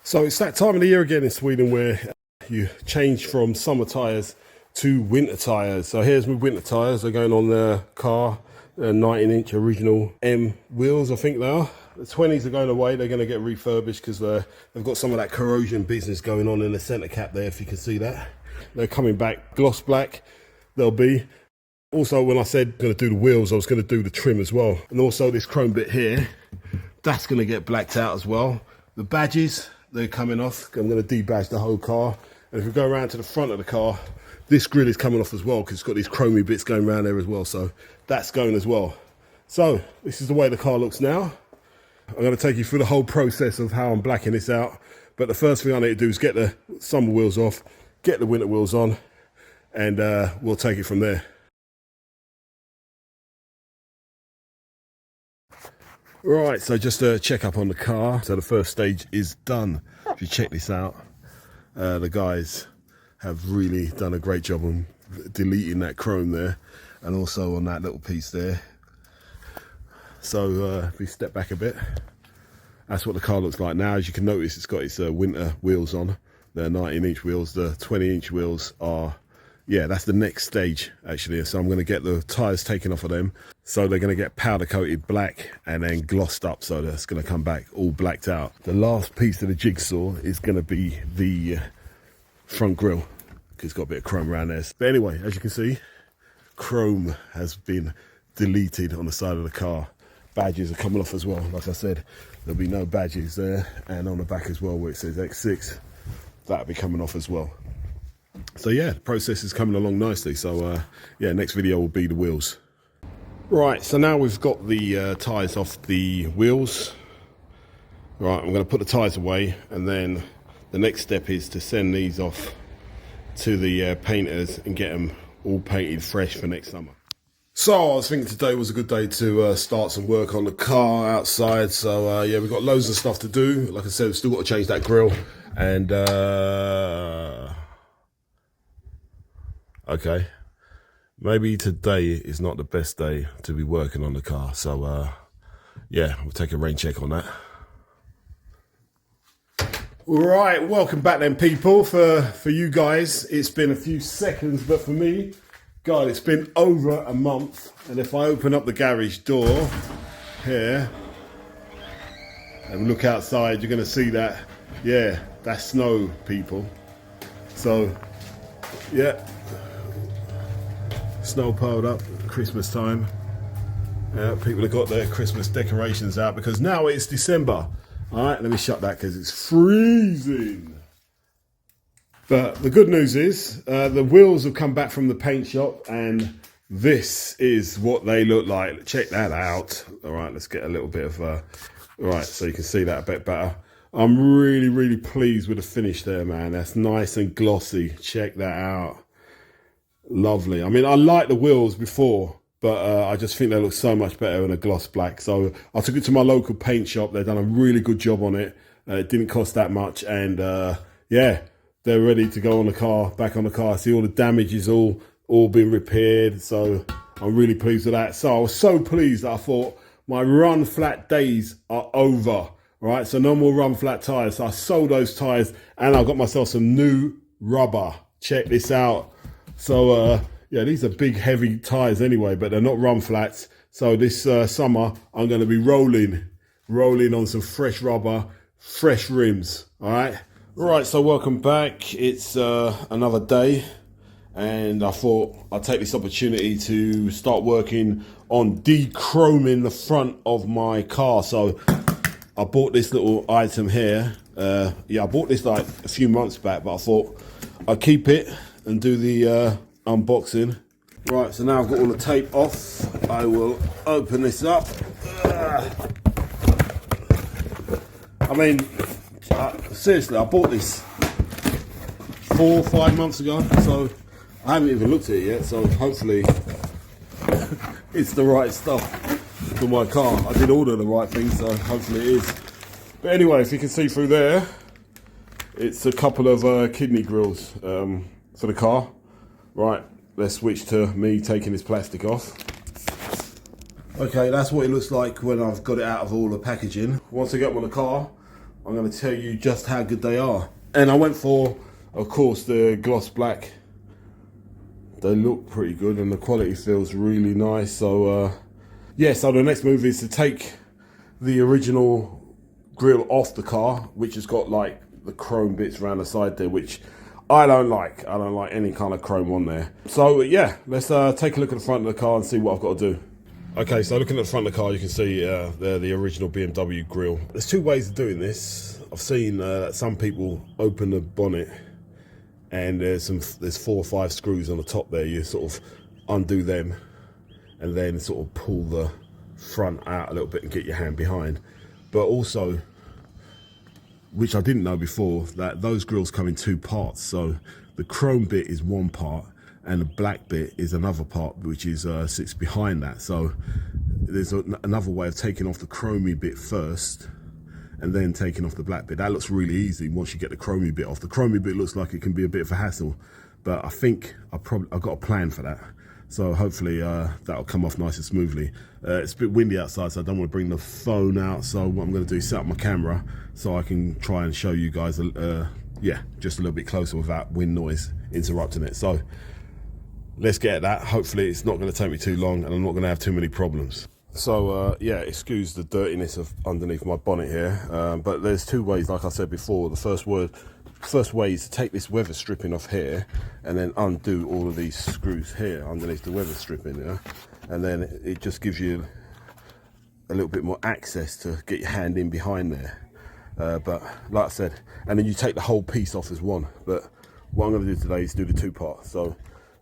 So it's that time of the year again in Sweden where you change from summer tyres to winter tyres. So here's my winter tyres. They're going on the car, 19-inch original M wheels, I think they are. The 20s are going away. They're going to get refurbished because they've got some of that corrosion business going on in the centre cap there, if you can see that. They're coming back gloss black. They'll be. Also, when I said going to do the wheels, I was going to do the trim as well. And also this chrome bit here, that's going to get blacked out as well. The badges, they're coming off. I'm going to debadge the whole car. And if we go around to the front of the car, this grille is coming off as well because it's got these chromy bits going around there as well. So that's going as well. So this is the way the car looks now. I'm going to take you through the whole process of how I'm blacking this out. But the first thing I need to do is get the summer wheels off, get the winter wheels on, and we'll take it from there. Right, so just a check up on the car. So the first stage is done. If you check this out, the guys have really done a great job on deleting that chrome there and also on that little piece there. So if we step back a bit, that's what the car looks like now. As you can notice, it's got its winter wheels on. They're 19-inch wheels. The 20-inch wheels are, yeah, that's the next stage actually. So I'm going to get the tyres taken off of them. So they're going to get powder coated black and then glossed up. So that's going to come back all blacked out. The last piece of the jigsaw is going to be the front grille because it's got a bit of chrome around there. But anyway, as you can see, chrome has been deleted on the side of the car. Badges are coming off as well. Like I said, there'll be no badges there. And on the back as well where it says X6, that'll be coming off as well. So yeah, the process is coming along nicely. So yeah, next video will be the wheels. Right, so now we've got the tyres off the wheels. Right, I'm going to put the tyres away, and then the next step is to send these off to the painters and get them all painted fresh for next summer. So I was thinking today was a good day to start some work on the car outside. So yeah, we've got loads of stuff to do. Like I said, we've still got to change that grille. And okay, maybe today is not the best day to be working on the car. So yeah, we'll take a rain check on that. Right, welcome back then people. For you guys, it's been a few seconds, but for me, God, it's been over a month. And if I open up the garage door here and look outside, you're going to see that, yeah, that's snow, people. So, yeah, snow piled up, Christmas time. People have got their Christmas decorations out because now it's December. All right, let me shut that because it's freezing. But the good news is the wheels have come back from the paint shop and this is what they look like. Check that out. All right, let's get a little bit of, all right, so you can see that a bit better. I'm really, really pleased with the finish there, man. That's nice and glossy. Check that out. Lovely. I mean, I liked the wheels before, but I just think they look so much better in a gloss black. So I took it to my local paint shop. They've done a really good job on it. It didn't cost that much. And yeah, they're ready to go on the car, back on the car. See all the damage is all been repaired. So I'm really pleased with that. So I was so pleased that I thought my run flat days are over. Right, so no more run flat tires. So I sold those tires and I got myself some new rubber. Check this out. So yeah, these are big heavy tires anyway, but they're not run flats. So this summer I'm going to be rolling on some fresh rubber, fresh rims. All right. Right, so welcome back. It's another day and I thought I'd take this opportunity to start working on de-chroming the front of my car. So I bought this little item here. Yeah, I bought this like a few months back, but I thought I'd keep it and do the unboxing. Right, so now I've got all the tape off. I will open this up. I mean, seriously, I bought this 4 or 5 months ago, so I haven't even looked at it yet, so hopefully it's the right stuff for my car. I did order the right thing, so hopefully it is. But anyway, if you can see through there, it's a couple of kidney grills for the car. Right, let's switch to me taking this plastic off. Okay, that's what it looks like when I've got it out of all the packaging. Once I get them on the car, I'm going to tell you just how good they are. And I went for, of course, the gloss black. They look pretty good and the quality feels really nice. So yeah, so the next move is to take the original grille off the car, which has got like the chrome bits around the side there, which I don't like. I don't like any kind of chrome on there. So yeah, let's take a look at the front of the car and see what I've got to do. Okay, so looking at the front of the car, you can see they're the original BMW grille. There's two ways of doing this. I've seen some people open the bonnet and there's 4 or 5 screws on the top there. You sort of undo them and then sort of pull the front out a little bit and get your hand behind. But also, which I didn't know before, that those grills come in 2 parts. So the chrome bit is one part and the black bit is another part, which is sits behind that. So there's another way of taking off the chromy bit first and then taking off the black bit. That looks really easy once you get the chromy bit off. The chromy bit looks like it can be a bit of a hassle, but I think I've got a plan for that. So hopefully that'll come off nice and smoothly. It's a bit windy outside, so I don't want to bring the phone out. So what I'm going to do is set up my camera so I can try and show you guys, yeah, just a little bit closer without wind noise interrupting it. So let's get at that. Hopefully it's not going to take me too long and I'm not going to have too many problems. So yeah, excuse the dirtiness of underneath my bonnet here, but there's 2 ways, like I said before. The first way is to take this weather stripping off here and then undo all of these screws here underneath the weather stripping, yeah? And then it just gives you a little bit more access to get your hand in behind there. But like I said, and then you take the whole piece off as one. But what I'm going to do today is do the 2 parts. So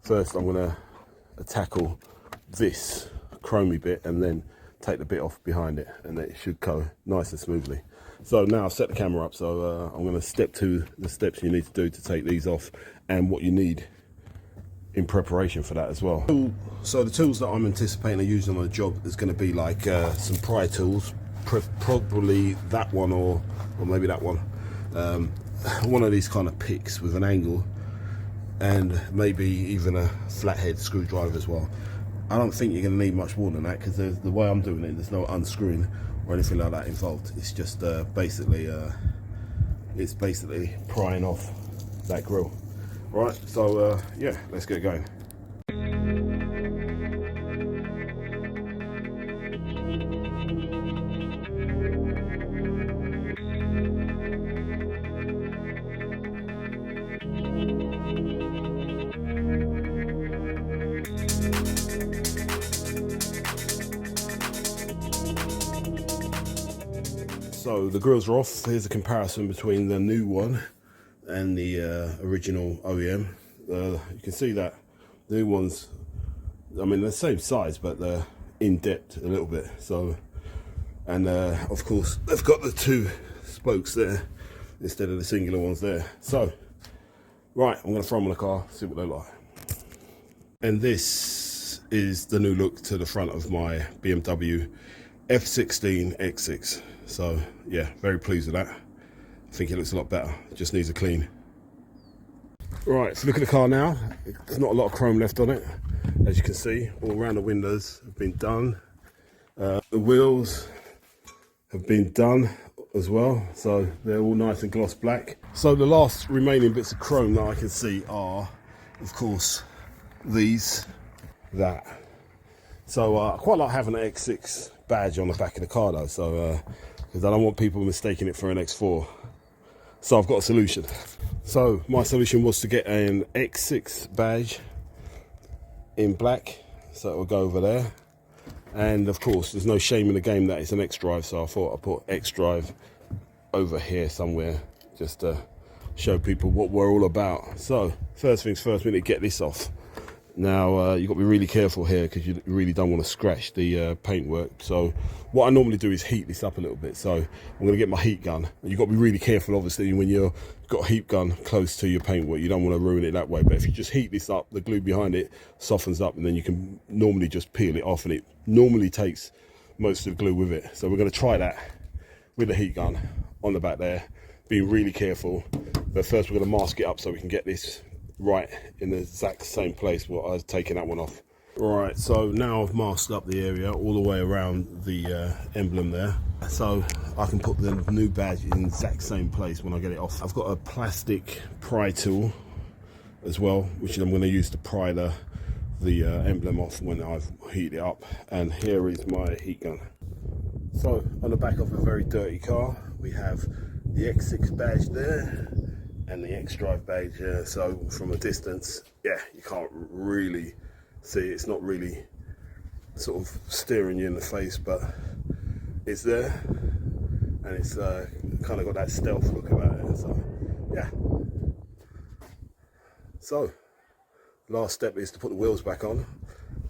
first I'm going to tackle this chromy bit and then take the bit off behind it, and then it should go nice and smoothly. So now I've set the camera up, so I'm going to step to the steps you need to do to take these off and what you need in preparation for that as well. So the tools that I'm anticipating using on the job is going to be like some pry tools, probably that one or maybe that one. One of these kind of picks with an angle, and maybe even a flathead screwdriver as well. I don't think you're going to need much more than that, because the way I'm doing it, there's no unscrewing or anything like that involved. It's just basically prying off that grille. All right, so yeah, let's get going. So the grills are off. Here's a comparison between the new one and the original OEM. You can see that the new ones, I mean, they're the same size, but they're in depth a little bit. So, and of course, they've got the 2 spokes there instead of the singular ones there. So, right, I'm going to throw them on the car, see what they like. And this is the new look to the front of my BMW F16 X6. So yeah, very pleased with that. I think it looks a lot better. It just needs a clean. Right, so look at the car now. There's not a lot of chrome left on it. As you can see, all around the windows have been done. The wheels have been done as well. So they're all nice and gloss black. So the last remaining bits of chrome that I can see are, of course, that. So I quite like having an X6 badge on the back of the car though. So because I don't want people mistaking it for an X4. So I've got a solution. So my solution was to get an X6 badge in black, so it will go over there. And of course, there's no shame in the game that it's an X-Drive, so I thought I'd put X-Drive over here somewhere, just to show people what we're all about. So first things first, we need to get this off. Now you've got to be really careful here, because you really don't want to scratch the paintwork. So what I normally do is heat this up a little bit. So I'm going to get my heat gun. You've got to be really careful, obviously, when you've got a heat gun close to your paintwork. You don't want to ruin it that way. But if you just heat this up, the glue behind it softens up, and then you can normally just peel it off, and it normally takes most of the glue with it. So we're going to try that with the heat gun on the back there, being really careful. But first we're going to mask it up so we can get this right in the exact same place where I was taking that one off. Right, so now I've masked up the area all the way around the emblem there. So I can put the new badge in the exact same place when I get it off. I've got a plastic pry tool as well, which I'm going to use to pry the emblem off when I've heated it up. And here is my heat gun. So on the back of a very dirty car, we have the X6 badge there and the X-Drive badge. So from a distance, yeah, you can't really see. It's not really sort of staring you in the face, but it's there, and it's kind of got that stealth look about it. So yeah. So last step is to put the wheels back on,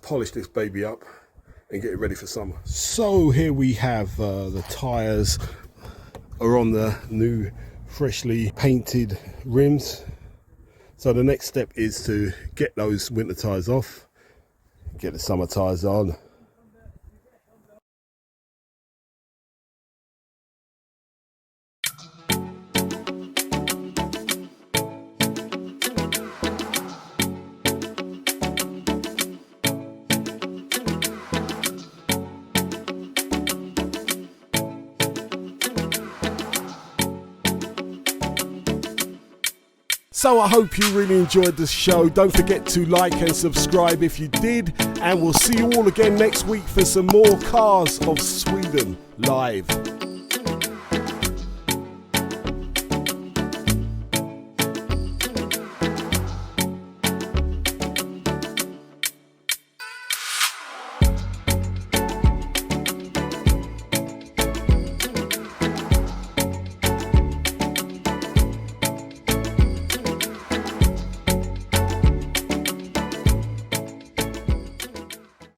polish this baby up, and get it ready for summer. So here we have the tyres are on the new freshly painted rims. So the next step is to get those winter tyres off, get the summer tyres on. So I hope you really enjoyed the show. Don't forget to like and subscribe if you did. And we'll see you all again next week for some more Cars of Sweden live.